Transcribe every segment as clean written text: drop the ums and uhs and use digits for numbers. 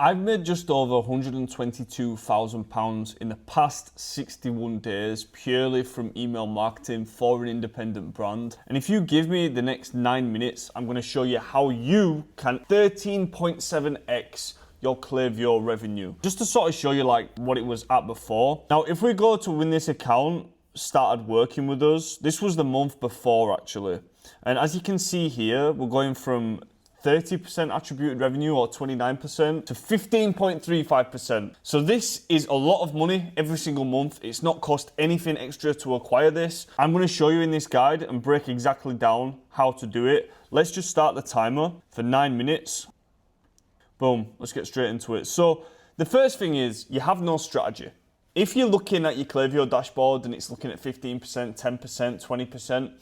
I've made just over £122,000 in the past 61 days purely from email marketing for an independent brand. And if you give me the next 9 minutes, I'm going to show you how you can 13.7x your Klaviyo revenue. Just to sort of show you like what it was at before. Now, if we go to when this account started working with us, this was the month before actually. And as you can see here, we're going from 30% attributed revenue or 29% to 15.35%. So this is a lot of money every single month. It's not cost anything extra to acquire this. I'm going to show you in this guide and break exactly down how to do it. Let's just start the timer for 9 minutes. Boom, let's get straight into it. So the first thing is you have no strategy. If you're looking at your Klaviyo dashboard and it's looking at 15%, 10%, 20%,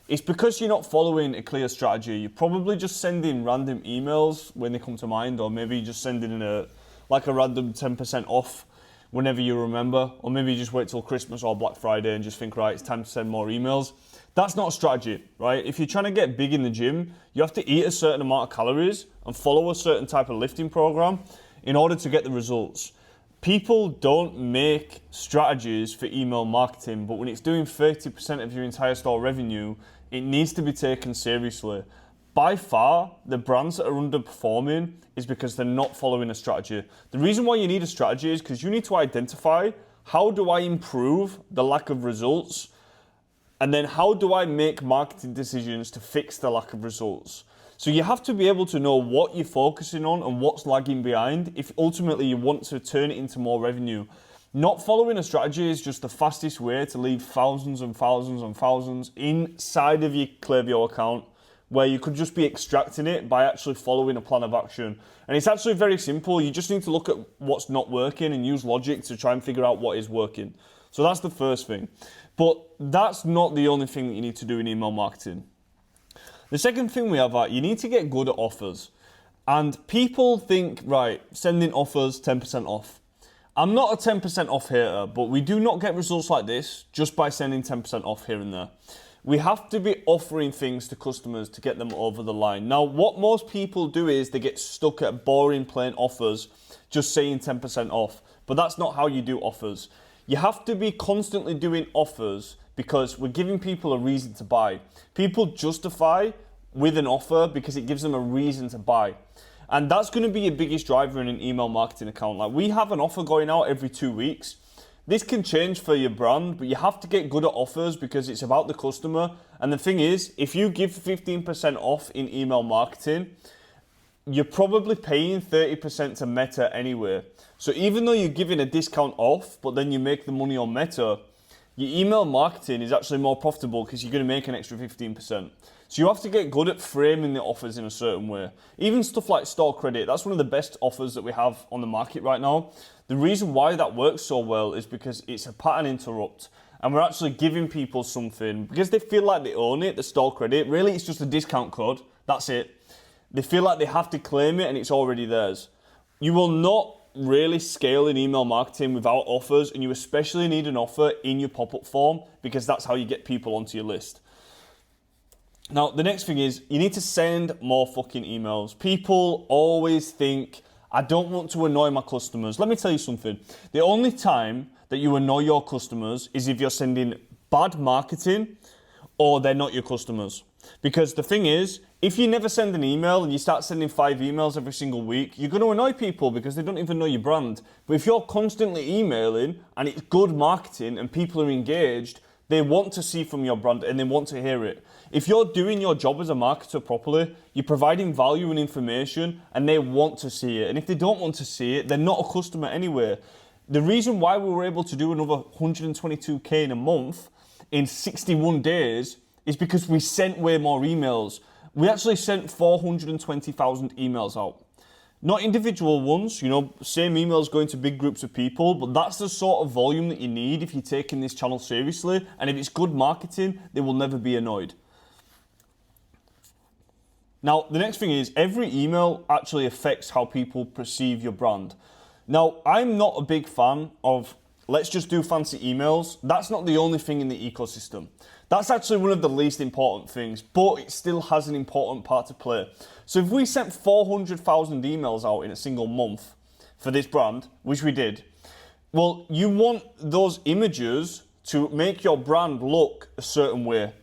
it's because you're not following a clear strategy. You're probably just sending random emails when they come to mind, or maybe just sending a random 10% off whenever you remember, or maybe you just wait till Christmas or Black Friday and just think, right, it's time to send more emails. That's not a strategy, right? If you're trying to get big in the gym, you have to eat a certain amount of calories and follow a certain type of lifting program in order to get the results. People don't make strategies for email marketing, but when it's doing 30% of your entire store revenue, it needs to be taken seriously. By far, the brands that are underperforming is because they're not following a strategy. The reason why you need a strategy is because you need to identify, how do I improve the lack of results? And then how do I make marketing decisions to fix the lack of results? So you have to be able to know what you're focusing on and what's lagging behind if ultimately you want to turn it into more revenue. Not following a strategy is just the fastest way to leave thousands and thousands and thousands inside of your Klaviyo account, where you could just be extracting it by actually following a plan of action. And it's actually very simple. You just need to look at what's not working and use logic to try and figure out what is working. So that's the first thing. But that's not the only thing that you need to do in email marketing. The second thing we have, you need to get good at offers. And people think, right, sending offers 10% off. I'm not a 10% off hater, but we do not get results like this just by sending 10% off here and there. We have to be offering things to customers to get them over the line. Now, what most people do is they get stuck at boring plain offers, just saying 10% off. But that's not how you do offers. You have to be constantly doing offers because we're giving people a reason to buy. People justify with an offer because it gives them a reason to buy. And that's going to be your biggest driver in an email marketing account. Like, we have an offer going out every 2 weeks. This can change for your brand, but you have to get good at offers because it's about the customer. And the thing is, if you give 15% off in email marketing, you're probably paying 30% to Meta anyway. So even though you're giving a discount off, but then you make the money on Meta, your email marketing is actually more profitable because you're going to make an extra 15%. So you have to get good at framing the offers in a certain way. Even stuff like store credit, that's one of the best offers that we have on the market right now. The reason why that works so well is because it's a pattern interrupt. And we're actually giving people something because they feel like they own it, the store credit. Really, it's just a discount code. That's it. They feel like they have to claim it and it's already theirs. You will not really scale in email marketing without offers, and you especially need an offer in your pop-up form because that's how you get people onto your list. Now, the next thing is you need to send more fucking emails. People always think, I don't want to annoy my customers. Let me tell you something. The only time that you annoy your customers is if you're sending bad marketing or they're not your customers. Because the thing is, if you never send an email and you start sending 5 emails every single week, you're going to annoy people because they don't even know your brand. But if you're constantly emailing and it's good marketing and people are engaged, they want to see from your brand and they want to hear it. If you're doing your job as a marketer properly, you're providing value and information and they want to see it. And if they don't want to see it, they're not a customer anyway. The reason why we were able to do another 122K in a month in 61 days is because we sent way more emails. We actually sent 420,000 emails out. Not individual ones, same emails going to big groups of people, but that's the sort of volume that you need if you're taking this channel seriously. And if it's good marketing, they will never be annoyed. Now, the next thing is every email actually affects how people perceive your brand. Now, I'm not a big fan of let's just do fancy emails. That's not the only thing in the ecosystem. That's actually one of the least important things, but it still has an important part to play. So if we sent 400,000 emails out in a single month, for this brand, which we did, well, you want those images to make your brand look a certain way.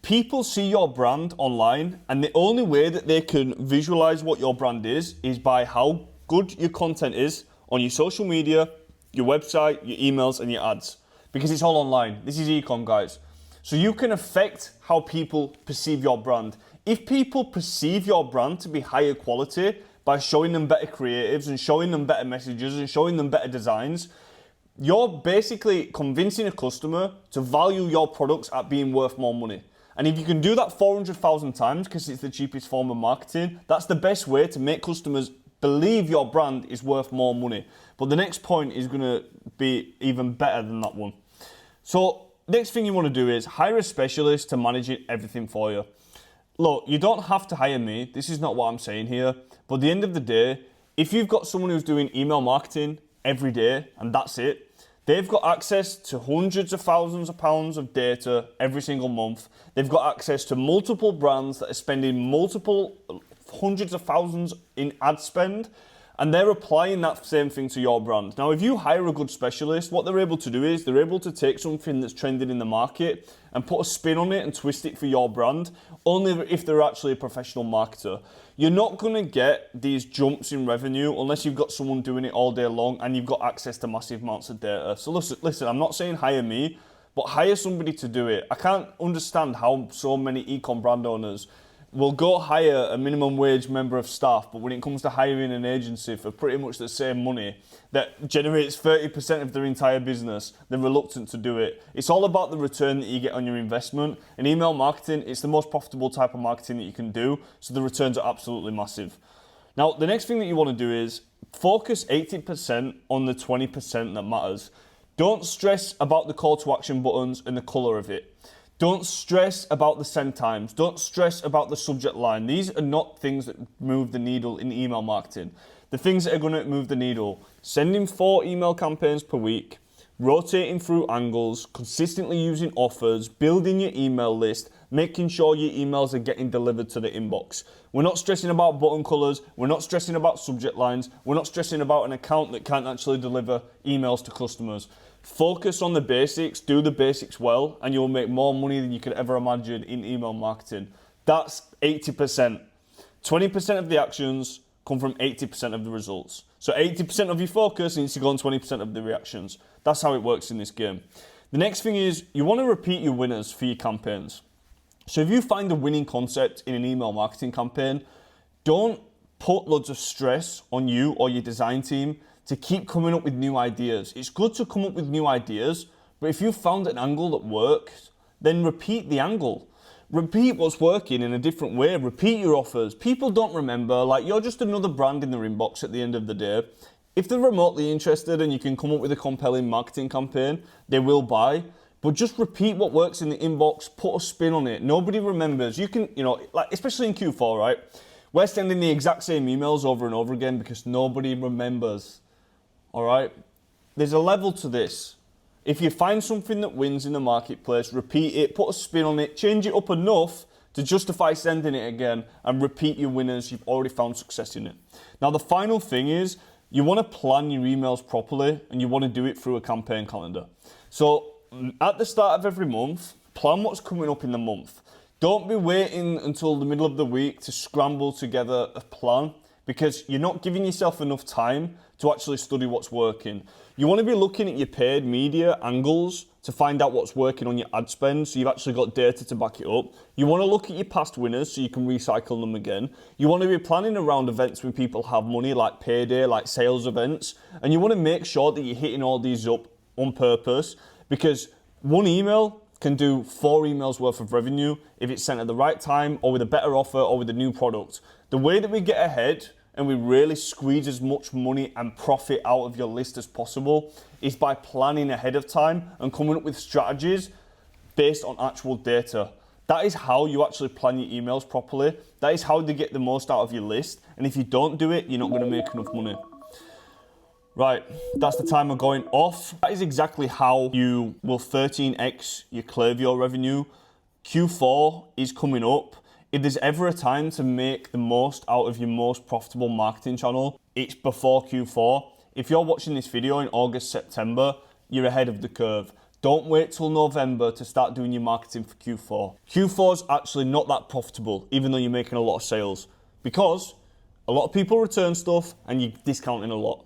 People see your brand online, and the only way that they can visualize what your brand is by how good your content is on your social media, your website, your emails, and your ads. Because it's all online. This is ecom, guys. So you can affect how people perceive your brand. If people perceive your brand to be higher quality by showing them better creatives and showing them better messages and showing them better designs, you're basically convincing a customer to value your products at being worth more money. And if you can do that 400,000 times, because it's the cheapest form of marketing, that's the best way to make customers believe your brand is worth more money. But the next point is going to be even better than that one. So next thing you want to do is hire a specialist to manage everything for you. Look, you don't have to hire me. This is not what I'm saying here. But at the end of the day, if you've got someone who's doing email marketing every day and that's it, they've got access to hundreds of thousands of pounds of data every single month. They've got access to multiple brands that are spending multiple hundreds of thousands in ad spend, and they're applying that same thing to your brand. Now, if you hire a good specialist, what they're able to do is they're able to take something that's trending in the market and put a spin on it and twist it for your brand, only if they're actually a professional marketer. You're not going to get these jumps in revenue unless you've got someone doing it all day long and you've got access to massive amounts of data. So listen, I'm not saying hire me, but hire somebody to do it. I can't understand how so many ecom brand owners will go hire a minimum wage member of staff, but when it comes to hiring an agency for pretty much the same money that generates 30% of their entire business, they're reluctant to do it. It's all about the return that you get on your investment. In email marketing, it's the most profitable type of marketing that you can do, so the returns are absolutely massive. Now, the next thing that you want to do is focus 80% on the 20% that matters. Don't stress about the call to action buttons and the color of it. Don't stress about the send times. Don't stress about the subject line. These are not things that move the needle in email marketing. The things that are going to move the needle: sending 4 email campaigns per week, rotating through angles, consistently using offers, building your email list, making sure your emails are getting delivered to the inbox. We're not stressing about button colors. We're not stressing about subject lines. We're not stressing about an account that can't actually deliver emails to customers. Focus on the basics, do the basics well, and you'll make more money than you could ever imagine in email marketing. That's 80%. 20% of the actions come from 80% of the results. So 80% of your focus needs to go on 20% of the reactions. That's how it works in this game. The next thing is you want to repeat your winners for your campaigns. So if you find a winning concept in an email marketing campaign, don't put loads of stress on you or your design team to keep coming up with new ideas. It's good to come up with new ideas, but if you found an angle that works, then repeat the angle. Repeat what's working in a different way. Repeat your offers. People don't remember, like, you're just another brand in their inbox at the end of the day. If they're remotely interested and you can come up with a compelling marketing campaign, they will buy. But just repeat what works in the inbox, put a spin on it. Nobody remembers. You can, like, especially in Q4, right? We're sending the exact same emails over and over again because nobody remembers. All right, there's a level to this. If you find something that wins in the marketplace, repeat it, put a spin on it, change it up enough to justify sending it again, and repeat your winners. You've already found success in it. Now, the final thing is you want to plan your emails properly, and you want to do it through a campaign calendar. So at the start of every month, plan what's coming up in the month. Don't be waiting until the middle of the week to scramble together a plan, because you're not giving yourself enough time to actually study what's working. You want to be looking at your paid media angles to find out what's working on your ad spend, so you've actually got data to back it up. You want to look at your past winners so you can recycle them again. You want to be planning around events when people have money, like payday, like sales events, and you want to make sure that you're hitting all these up on purpose, because one email can do 4 emails worth of revenue if it's sent at the right time or with a better offer or with a new product. The way that we get ahead and we really squeeze as much money and profit out of your list as possible is by planning ahead of time and coming up with strategies based on actual data. That is how you actually plan your emails properly. That is how they get the most out of your list. And if you don't do it, you're not going to make enough money. Right, that's the timer going off. That is exactly how you will 13x your Klaviyo revenue. Q4 is coming up. If there's ever a time to make the most out of your most profitable marketing channel, it's before Q4. If you're watching this video in August, September, you're ahead of the curve. Don't wait till November to start doing your marketing for Q4. Q4 is actually not that profitable, even though you're making a lot of sales, because a lot of people return stuff and you're discounting a lot.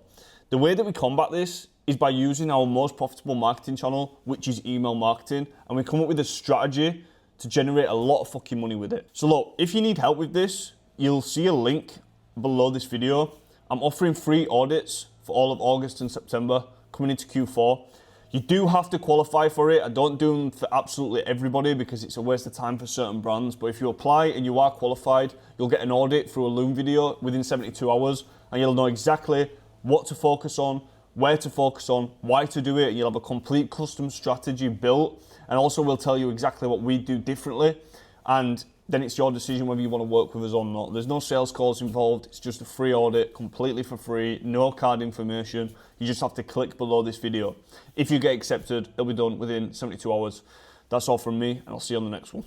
The way that we combat this is by using our most profitable marketing channel, which is email marketing, and we come up with a strategy to generate a lot of fucking money with it. So look, if you need help with this, you'll see a link below this video. I'm offering free audits for all of August and September coming into Q4. You do have to qualify for it. I don't do them for absolutely everybody because it's a waste of time for certain brands. But if you apply and you are qualified, you'll get an audit through a Loom video within 72 hours, and you'll know exactly what to focus on, where to focus on, why to do it, and you'll have a complete custom strategy built. And also we'll tell you exactly what we do differently, and then it's your decision whether you want to work with us or not. There's no sales calls involved. It's just a free audit, completely for free, no card information. You just have to click below this video. If you get accepted, it'll be done within 72 hours. That's all from me, and I'll see you on the next one.